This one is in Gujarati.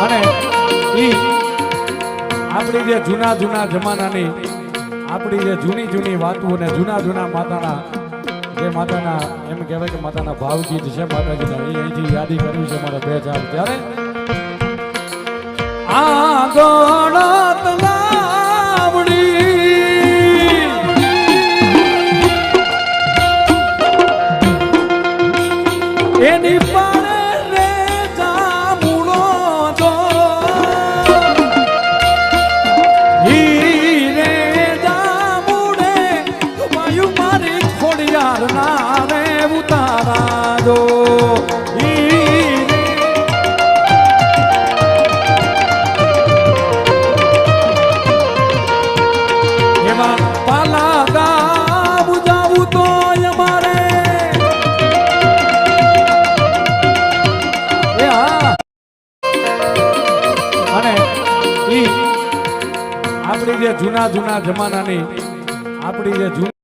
અને ઈ આપણી જે જૂના જમાનાની આપણી જે જૂની વાતો અને જૂના માતાના જે માતાના એમ કહેવાય કે માતાના ભાવગીત છે માતાજીના એ અહીંથી યાદી કરવી છે મારા 2 4 ત્યારે આ ગણત લાવડી એની પાણે રે જામુણો જો ઈ રે જામુડે વાયુ મારી ખોડિયાર ના રે ઉતારા જો આપણી જે જૂના જમાનાની આપણી જે